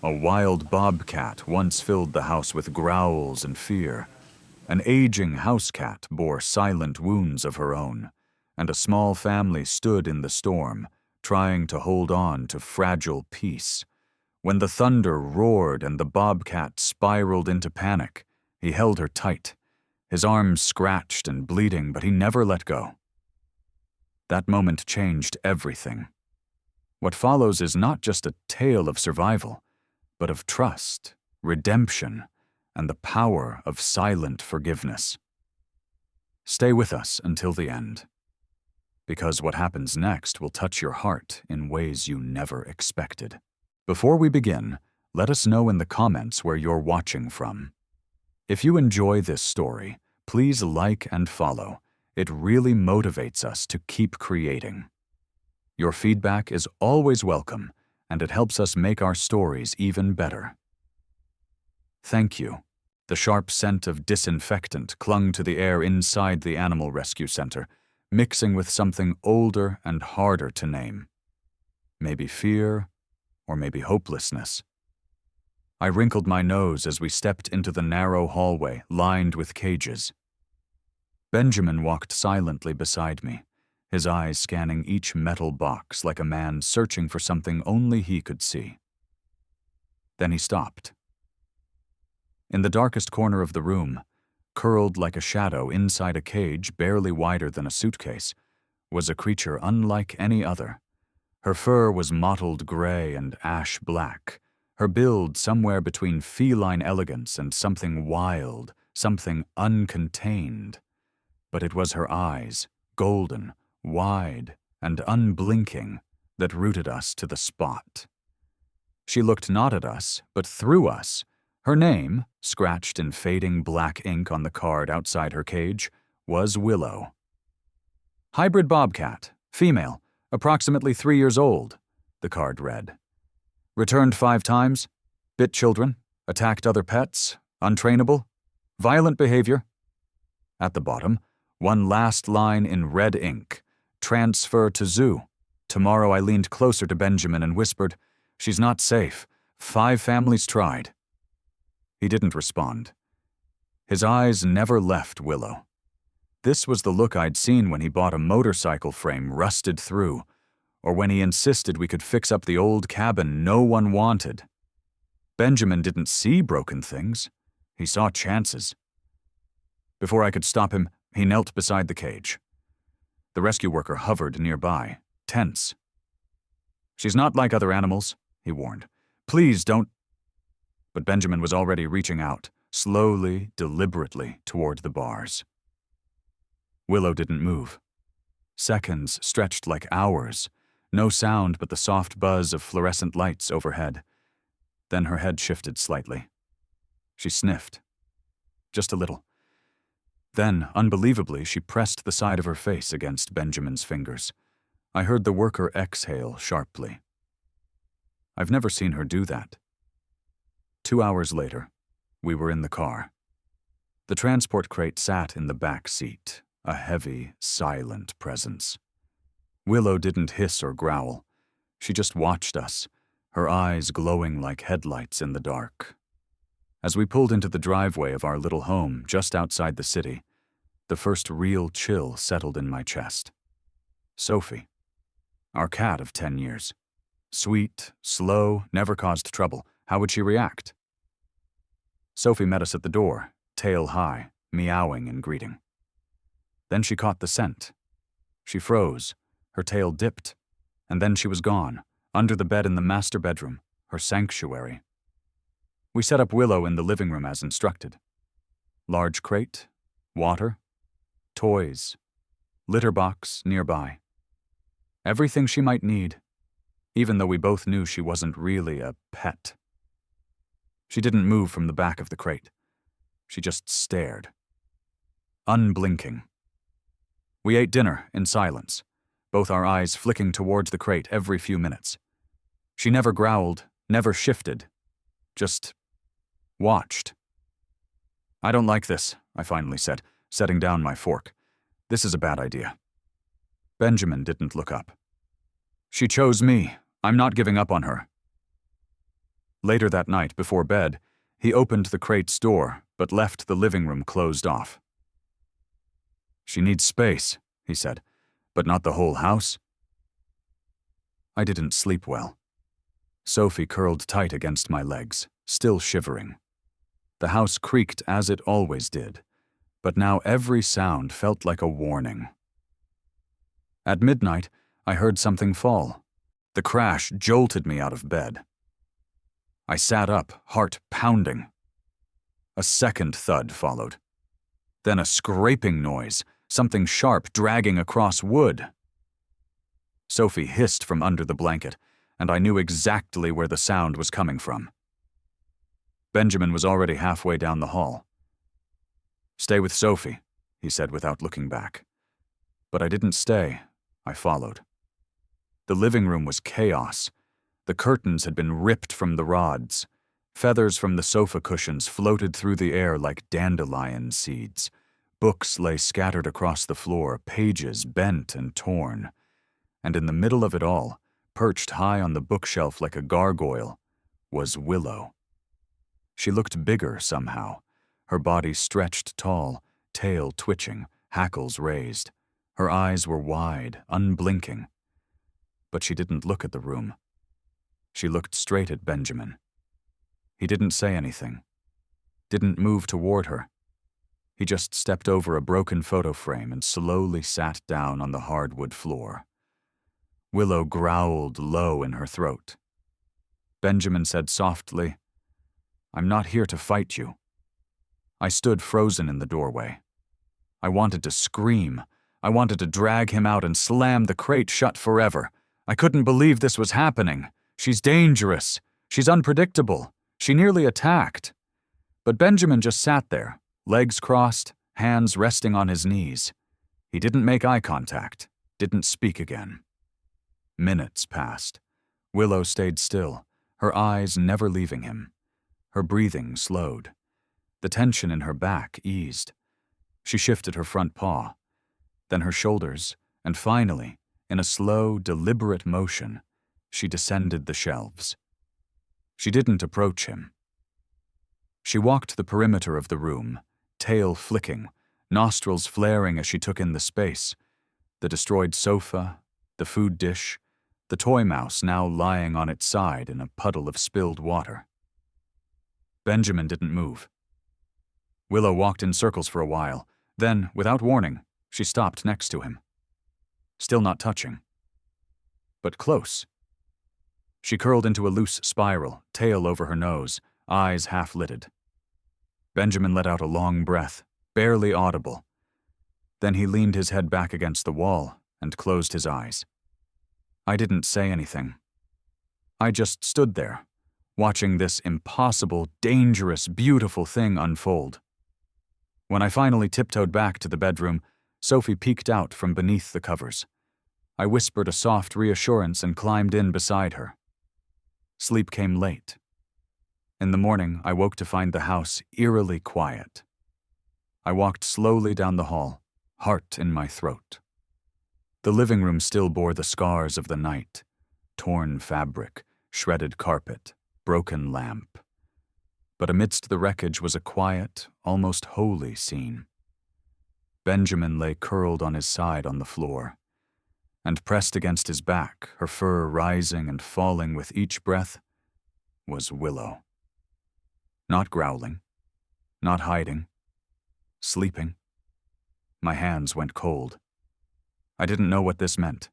A wild bobcat once filled the house with growls and fear. An aging house cat bore silent wounds of her own, and a small family stood in the storm, trying to hold on to fragile peace. When the thunder roared and the bobcat spiraled into panic, he held her tight, his arms scratched and bleeding, but he never let go. That moment changed everything. What follows is not just a tale of survival, but of trust, redemption, and the power of silent forgiveness. Stay with us until the end, because what happens next will touch your heart in ways you never expected. Before we begin, let us know in the comments where you're watching from. If you enjoy this story, please like and follow. It really motivates us to keep creating. Your feedback is always welcome, and it helps us make our stories even better. Thank you. The sharp scent of disinfectant clung to the air inside the animal rescue center, mixing with something older and harder to name. Maybe fear, or maybe hopelessness. I wrinkled my nose as we stepped into the narrow hallway lined with cages. Benjamin walked silently beside me, his eyes scanning each metal box like a man searching for something only he could see. Then he stopped. In the darkest corner of the room, curled like a shadow inside a cage barely wider than a suitcase, was a creature unlike any other. Her fur was mottled gray and ash black, her build somewhere between feline elegance and something wild, something uncontained. But it was her eyes, golden, wide, and unblinking, that rooted us to the spot. She looked not at us, but through us. Her name, scratched in fading black ink on the card outside her cage, was Willow. Hybrid bobcat, female, approximately 3 years old, the card read. Returned 5 times, bit children, attacked other pets, untrainable, violent behavior. At the bottom, one last line in red ink. Transfer to zoo. Tomorrow I leaned closer to Benjamin and whispered, "She's not safe. 5 families tried." He didn't respond. His eyes never left Willow. This was the look I'd seen when he bought a motorcycle frame rusted through, or when he insisted we could fix up the old cabin no one wanted. Benjamin didn't see broken things. He saw chances. Before I could stop him, he knelt beside the cage. The rescue worker hovered nearby, tense. "She's not like other animals," he warned. "Please don't—" But Benjamin was already reaching out, slowly, deliberately, toward the bars. Willow didn't move. Seconds stretched like hours, no sound but the soft buzz of fluorescent lights overhead. Then her head shifted slightly. She sniffed. Just a little. Then, unbelievably, she pressed the side of her face against Benjamin's fingers. I heard the worker exhale sharply. I've never seen her do that. 2 hours later, we were in the car. The transport crate sat in the back seat, a heavy, silent presence. Willow didn't hiss or growl. She just watched us, her eyes glowing like headlights in the dark. As we pulled into the driveway of our little home just outside the city, the first real chill settled in my chest. Sophie, our cat of 10 years. Sweet, slow, never caused trouble. How would she react? Sophie met us at the door, tail high, meowing in greeting. Then she caught the scent. She froze, her tail dipped, and then she was gone, under the bed in the master bedroom, her sanctuary. We set up Willow in the living room as instructed. Large crate, water, toys, litter box nearby. Everything she might need, even though we both knew she wasn't really a pet. She didn't move from the back of the crate. She just stared. Unblinking. We ate dinner in silence, both our eyes flicking towards the crate every few minutes. She never growled, never shifted, just watched. "I don't like this," I finally said, setting down my fork. "This is a bad idea." Benjamin didn't look up. "She chose me. I'm not giving up on her." Later that night, before bed, he opened the crate's door, but left the living room closed off. "She needs space," he said, "but not the whole house." I didn't sleep well. Sophie curled tight against my legs, still shivering. The house creaked as it always did, but now every sound felt like a warning. At midnight, I heard something fall. The crash jolted me out of bed. I sat up, heart pounding. A second thud followed. Then a scraping noise, something sharp dragging across wood. Sophie hissed from under the blanket, and I knew exactly where the sound was coming from. Benjamin was already halfway down the hall. "Stay with Sophie," he said without looking back. But I didn't stay. I followed. The living room was chaos. The curtains had been ripped from the rods. Feathers from the sofa cushions floated through the air like dandelion seeds. Books lay scattered across the floor, pages bent and torn. And in the middle of it all, perched high on the bookshelf like a gargoyle, was Willow. She looked bigger somehow, her body stretched tall, tail twitching, hackles raised. Her eyes were wide, unblinking. But she didn't look at the room. She looked straight at Benjamin. He didn't say anything, didn't move toward her. He just stepped over a broken photo frame and slowly sat down on the hardwood floor. Willow growled low in her throat. Benjamin said softly, "I'm not here to fight you." I stood frozen in the doorway. I wanted to scream. I wanted to drag him out and slam the crate shut forever. I couldn't believe this was happening. She's dangerous. She's unpredictable. She nearly attacked. But Benjamin just sat there, legs crossed, hands resting on his knees. He didn't make eye contact, didn't speak again. Minutes passed. Willow stayed still, her eyes never leaving him. Her breathing slowed. The tension in her back eased. She shifted her front paw, then her shoulders, and finally, in a slow, deliberate motion, she descended the shelves. She didn't approach him. She walked the perimeter of the room, tail flicking, nostrils flaring as she took in the space, the destroyed sofa, the food dish, the toy mouse now lying on its side in a puddle of spilled water. Benjamin didn't move. Willow walked in circles for a while, then, without warning, she stopped next to him. Still not touching, but close. She curled into a loose spiral, tail over her nose, eyes half-lidded. Benjamin let out a long breath, barely audible. Then he leaned his head back against the wall and closed his eyes. I didn't say anything. I just stood there, watching this impossible, dangerous, beautiful thing unfold. When I finally tiptoed back to the bedroom, Sophie peeked out from beneath the covers. I whispered a soft reassurance and climbed in beside her. Sleep came late. In the morning, I woke to find the house eerily quiet. I walked slowly down the hall, heart in my throat. The living room still bore the scars of the night: torn fabric, shredded carpet, broken lamp. But amidst the wreckage was a quiet, almost holy scene. Benjamin lay curled on his side on the floor, and pressed against his back, her fur rising and falling with each breath, was Willow. Not growling, not hiding, sleeping. My hands went cold. I didn't know what this meant.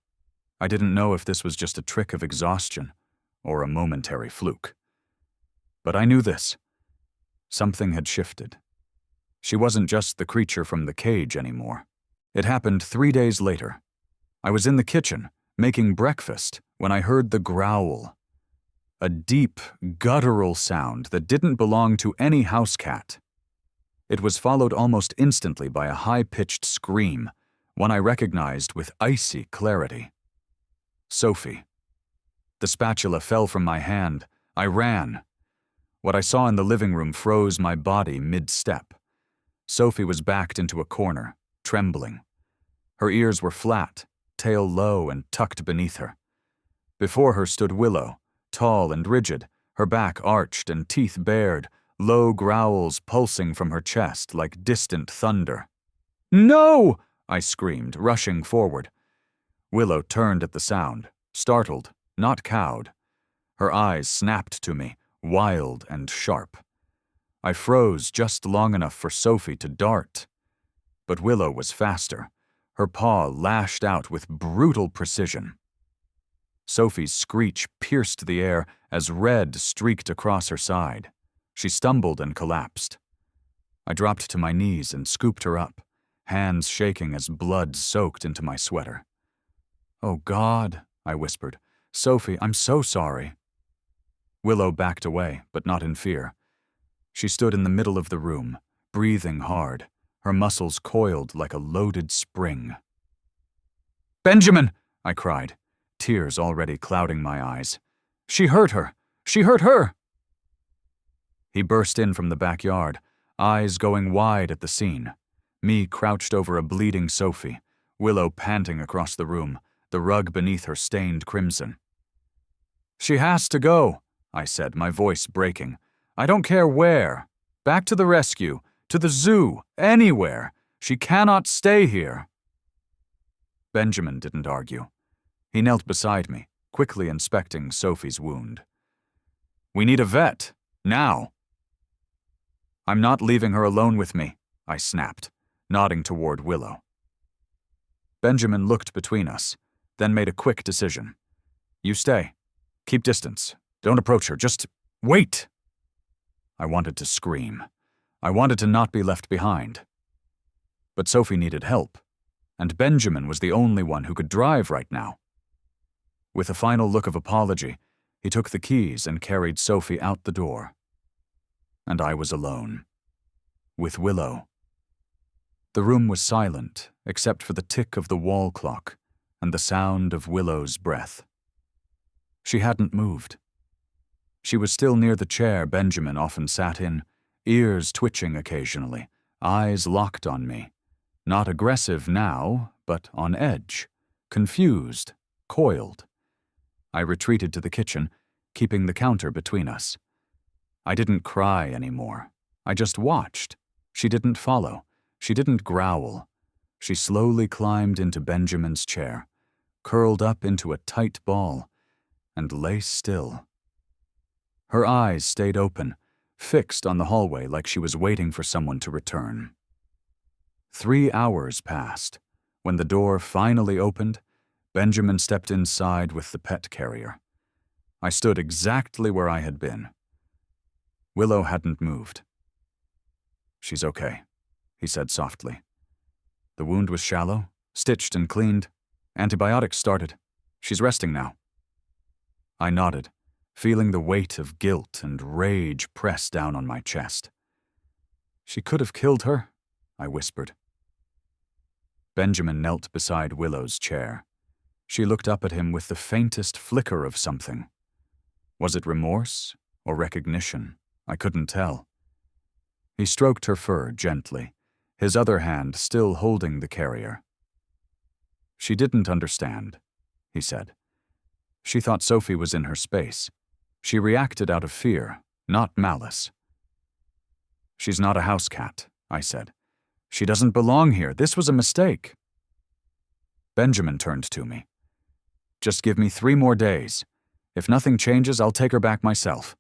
I didn't know if this was just a trick of exhaustion or a momentary fluke. But I knew this. Something had shifted. She wasn't just the creature from the cage anymore. It happened 3 days later. I was in the kitchen, making breakfast, when I heard the growl. A deep, guttural sound that didn't belong to any house cat. It was followed almost instantly by a high-pitched scream, one I recognized with icy clarity. Sophie. The spatula fell from my hand. I ran. What I saw in the living room froze my body mid-step. Sophie was backed into a corner, trembling. Her ears were flat, tail low and tucked beneath her. Before her stood Willow, tall and rigid, her back arched and teeth bared, low growls pulsing from her chest like distant thunder. "No!" I screamed, rushing forward. Willow turned at the sound, startled, not cowed. Her eyes snapped to me, wild and sharp. I froze just long enough for Sophie to dart. But Willow was faster. Her paw lashed out with brutal precision. Sophie's screech pierced the air as red streaked across her side. She stumbled and collapsed. I dropped to my knees and scooped her up, hands shaking as blood soaked into my sweater. "Oh, God," I whispered. "Sophie, I'm so sorry." Willow backed away, but not in fear. She stood in the middle of the room, breathing hard, her muscles coiled like a loaded spring. "Benjamin!" I cried, tears already clouding my eyes. "She hurt her! She hurt her!" He burst in from the backyard, eyes going wide at the scene. Me crouched over a bleeding Sophie, Willow panting across the room, the rug beneath her stained crimson. "She has to go," I said, my voice breaking. "I don't care where. Back to the rescue, to the zoo, anywhere. She cannot stay here." Benjamin didn't argue. He knelt beside me, quickly inspecting Sophie's wound. "We need a vet, now." "I'm not leaving her alone with me," I snapped, nodding toward Willow. Benjamin looked between us, then made a quick decision. "You stay. Keep distance. Don't approach her. Just wait." I wanted to scream. I wanted to not be left behind. But Sophie needed help, and Benjamin was the only one who could drive right now. With a final look of apology, he took the keys and carried Sophie out the door. And I was alone. With Willow. The room was silent, except for the tick of the wall clock and the sound of Willow's breath. She hadn't moved. She was still near the chair Benjamin often sat in, ears twitching occasionally, eyes locked on me. Not aggressive now, but on edge, confused, coiled. I retreated to the kitchen, keeping the counter between us. I didn't cry anymore. I just watched. She didn't follow. She didn't growl. She slowly climbed into Benjamin's chair, curled up into a tight ball, and lay still. Her eyes stayed open, fixed on the hallway like she was waiting for someone to return. 3 hours passed. When the door finally opened, Benjamin stepped inside with the pet carrier. I stood exactly where I had been. Willow hadn't moved. "She's okay," he said softly. "The wound was shallow, stitched and cleaned. Antibiotics started. She's resting now." I nodded, feeling the weight of guilt and rage press down on my chest. "She could have killed her," I whispered. Benjamin knelt beside Willow's chair. She looked up at him with the faintest flicker of something. Was it remorse or recognition? I couldn't tell. He stroked her fur gently, his other hand still holding the carrier. "She didn't understand," he said. "She thought Sophie was in her space. She reacted out of fear, not malice." "She's not a house cat," I said. "She doesn't belong here. This was a mistake." Benjamin turned to me. "Just give me 3 more days. If nothing changes, I'll take her back myself."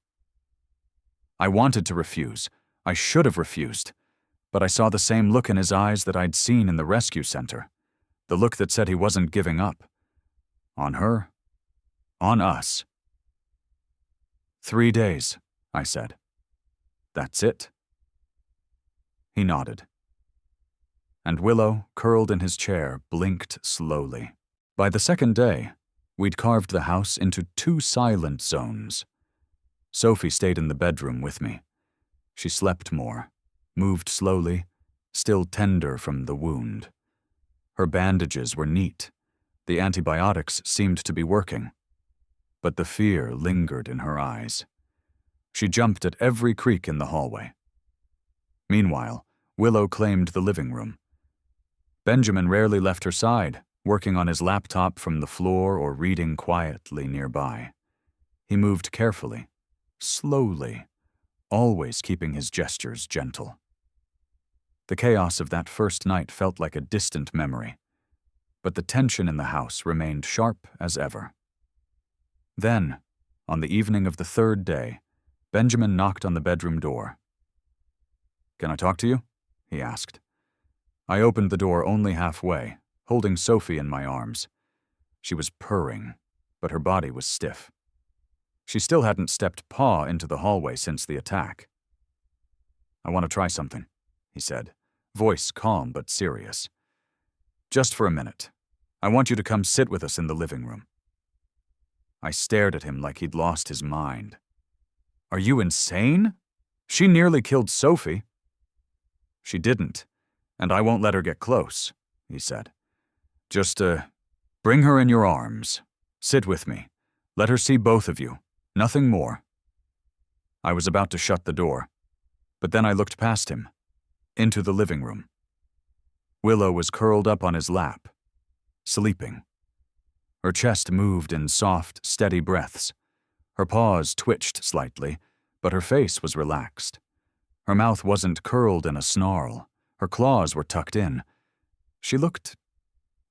I wanted to refuse. I should have refused. But I saw the same look in his eyes that I'd seen in the rescue center. The look that said he wasn't giving up. On her. On us. 3 days, I said. "That's it?" He nodded. And Willow, curled in his chair, blinked slowly. By the 2nd day, we'd carved the house into 2 silent zones. Sophie stayed in the bedroom with me. She slept more, moved slowly, still tender from the wound. Her bandages were neat. The antibiotics seemed to be working. But the fear lingered in her eyes. She jumped at every creak in the hallway. Meanwhile, Willow claimed the living room. Benjamin rarely left her side, working on his laptop from the floor or reading quietly nearby. He moved carefully, slowly, always keeping his gestures gentle. The chaos of that first night felt like a distant memory, but the tension in the house remained sharp as ever. Then, on the evening of the third day, Benjamin knocked on the bedroom door. "Can I talk to you?" he asked. I opened the door only halfway, holding Sophie in my arms. She was purring, but her body was stiff. She still hadn't stepped paw into the hallway since the attack. "I want to try something," he said, voice calm but serious. "Just for a minute. I want you to come sit with us in the living room." I stared at him like he'd lost his mind. "Are you insane? She nearly killed Sophie." "She didn't, and I won't let her get close," he said. "Just, bring her in your arms. Sit with me. Let her see both of you. Nothing more." I was about to shut the door, but then I looked past him, into the living room. Willow was curled up on his lap, sleeping. Her chest moved in soft, steady breaths. Her paws twitched slightly, but her face was relaxed. Her mouth wasn't curled in a snarl. Her claws were tucked in. She looked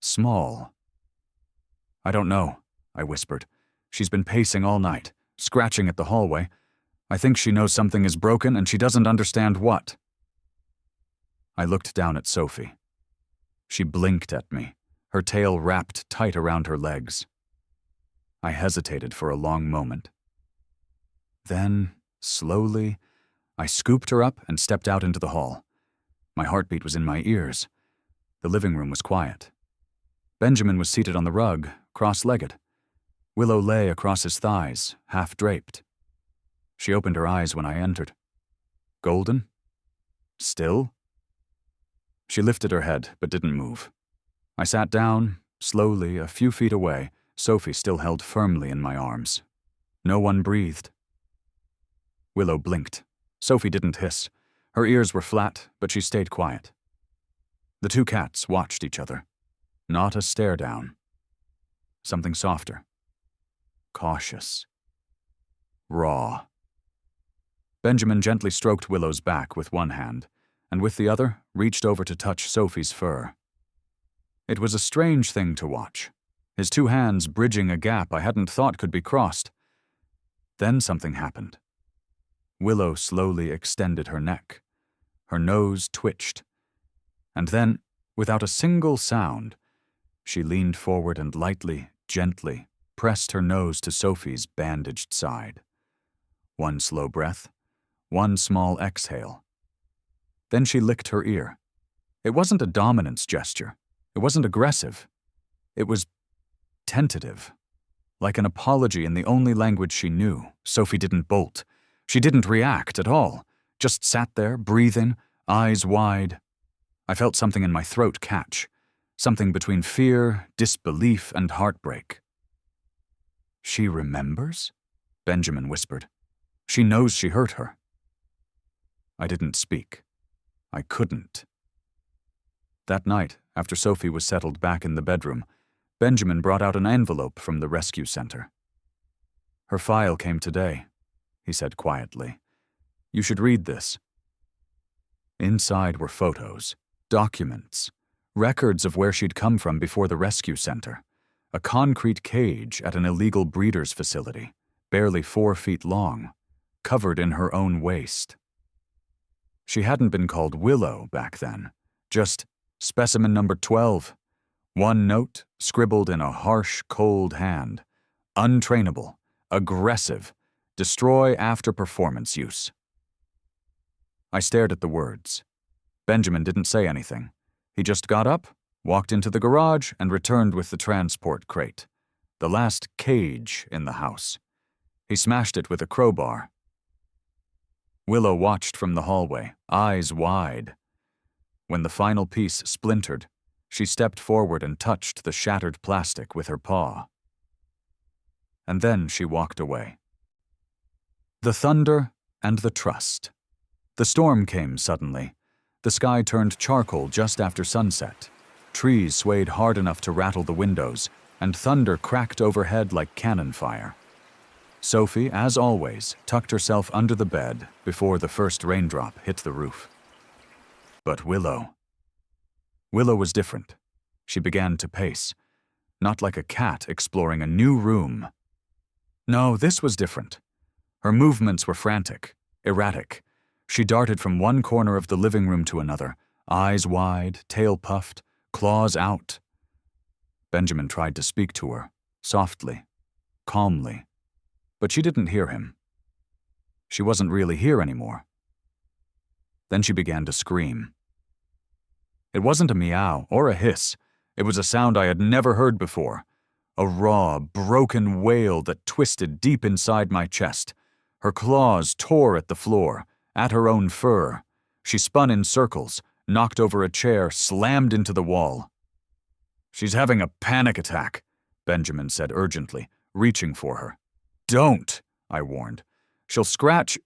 small. "I don't know," I whispered. "She's been pacing all night, scratching at the hallway. I think she knows something is broken and she doesn't understand what." I looked down at Sophie. She blinked at me, her tail wrapped tight around her legs. I hesitated for a long moment. Then, slowly, I scooped her up and stepped out into the hall. My heartbeat was in my ears. The living room was quiet. Benjamin was seated on the rug, cross-legged. Willow lay across his thighs, half-draped. She opened her eyes when I entered. Golden? Still? She lifted her head, but didn't move. I sat down, slowly, a few feet away, Sophie still held firmly in my arms. No one breathed. Willow blinked. Sophie didn't hiss. Her ears were flat, but she stayed quiet. The two cats watched each other. Not a stare down. Something softer. Cautious. Raw. Benjamin gently stroked Willow's back with one hand, and with the other reached over to touch Sophie's fur. It was a strange thing to watch, his two hands bridging a gap I hadn't thought could be crossed. Then something happened. Willow slowly extended her neck. Her nose twitched. And then, without a single sound, she leaned forward and lightly, gently, pressed her nose to Sophie's bandaged side. One slow breath, one small exhale. Then she licked her ear. It wasn't a dominance gesture. It wasn't aggressive. It was tentative, like an apology in the only language she knew. Sophie didn't bolt. She didn't react at all, just sat there, breathing, eyes wide. I felt something in my throat catch, something between fear, disbelief, and heartbreak. "She remembers?" Benjamin whispered. "She knows she hurt her." I didn't speak. I couldn't. That night, after Sophie was settled back in the bedroom, Benjamin brought out an envelope from the rescue center. "Her file came today," he said quietly. "You should read this." Inside were photos, documents, records of where she'd come from before the rescue center, a concrete cage at an illegal breeder's facility, barely 4 feet long, covered in her own waste. She hadn't been called Willow back then, just specimen number 12. One note, scribbled in a harsh, cold hand. Untrainable, aggressive, destroy after performance use. I stared at the words. Benjamin didn't say anything. He just got up, walked into the garage, and returned with the transport crate, the last cage in the house. He smashed it with a crowbar. Willow watched from the hallway, eyes wide. When the final piece splintered, she stepped forward and touched the shattered plastic with her paw. And then she walked away. The thunder and the trust. The storm came suddenly. The sky turned charcoal just after sunset. Trees swayed hard enough to rattle the windows, and thunder cracked overhead like cannon fire. Sophie, as always, tucked herself under the bed before the first raindrop hit the roof. But Willow was different. She began to pace, not like a cat exploring a new room. No, this was different. Her movements were frantic, erratic. She darted from one corner of the living room to another, eyes wide, tail puffed, claws out. Benjamin tried to speak to her, softly, calmly, but she didn't hear him. She wasn't really here anymore. Then she began to scream. It wasn't a meow or a hiss. It was a sound I had never heard before. A raw, broken wail that twisted deep inside my chest. Her claws tore at the floor, at her own fur. She spun in circles, knocked over a chair, slammed into the wall. "She's having a panic attack," Benjamin said urgently, reaching for her. "Don't," I warned. "She'll scratch."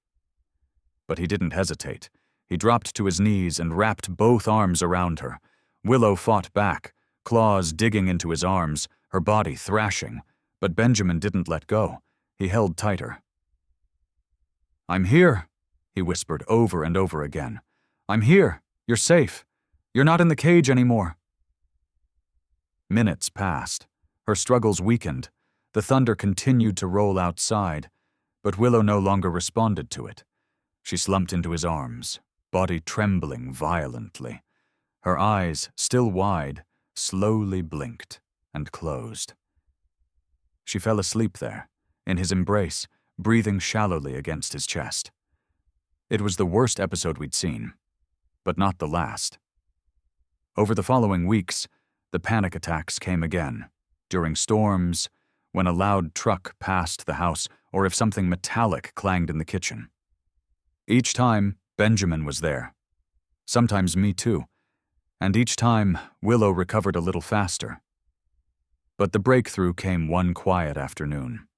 But he didn't hesitate. He dropped to his knees and wrapped both arms around her. Willow fought back, claws digging into his arms, her body thrashing, but Benjamin didn't let go. He held tighter. "I'm here," he whispered over and over again. "I'm here. You're safe. You're not in the cage anymore." Minutes passed. Her struggles weakened. The thunder continued to roll outside, but Willow no longer responded to it. She slumped into his arms, body trembling violently. Her eyes, still wide, slowly blinked and closed. She fell asleep there, in his embrace, breathing shallowly against his chest. It was the worst episode we'd seen, but not the last. Over the following weeks, the panic attacks came again, during storms, when a loud truck passed the house, or if something metallic clanged in the kitchen. Each time, Benjamin was there. Sometimes me too. And each time, Willow recovered a little faster. But the breakthrough came one quiet afternoon.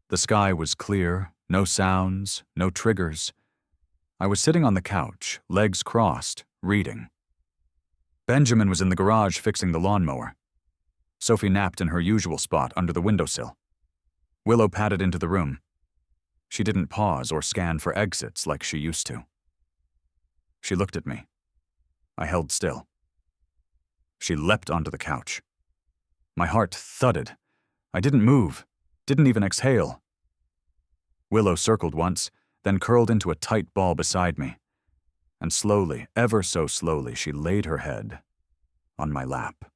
The sky was clear, no sounds, no triggers. I was sitting on the couch, legs crossed, reading. Benjamin was in the garage fixing the lawnmower. Sophie napped in her usual spot under the windowsill. Willow padded into the room. She didn't pause or scan for exits like she used to. She looked at me. I held still. She leapt onto the couch. My heart thudded. I didn't move, didn't even exhale. Willow circled once, then curled into a tight ball beside me. And slowly, ever so slowly, she laid her head on my lap.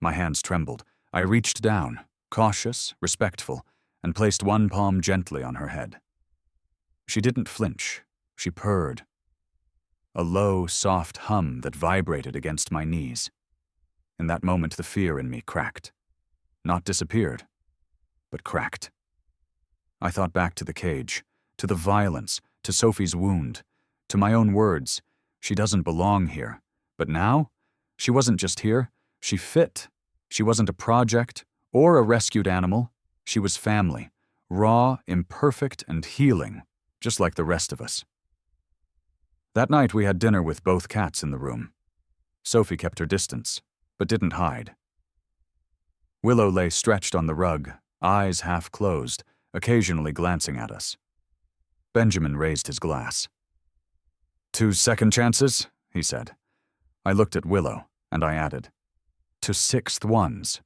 My hands trembled. I reached down, cautious, respectful, and placed one palm gently on her head. She didn't flinch. She purred. A low, soft hum that vibrated against my knees. In that moment, the fear in me cracked. Not disappeared, but cracked. I thought back to the cage, to the violence, to Sophie's wound, to my own words. She doesn't belong here. But now, she wasn't just here. She fit. She wasn't a project or a rescued animal. She was family, raw, imperfect, and healing, just like the rest of us. That night we had dinner with both cats in the room. Sophie kept her distance, but didn't hide. Willow lay stretched on the rug, eyes half closed, occasionally glancing at us. Benjamin raised his glass. "2 second chances," he said. I looked at Willow, and I added, "to 6th ones."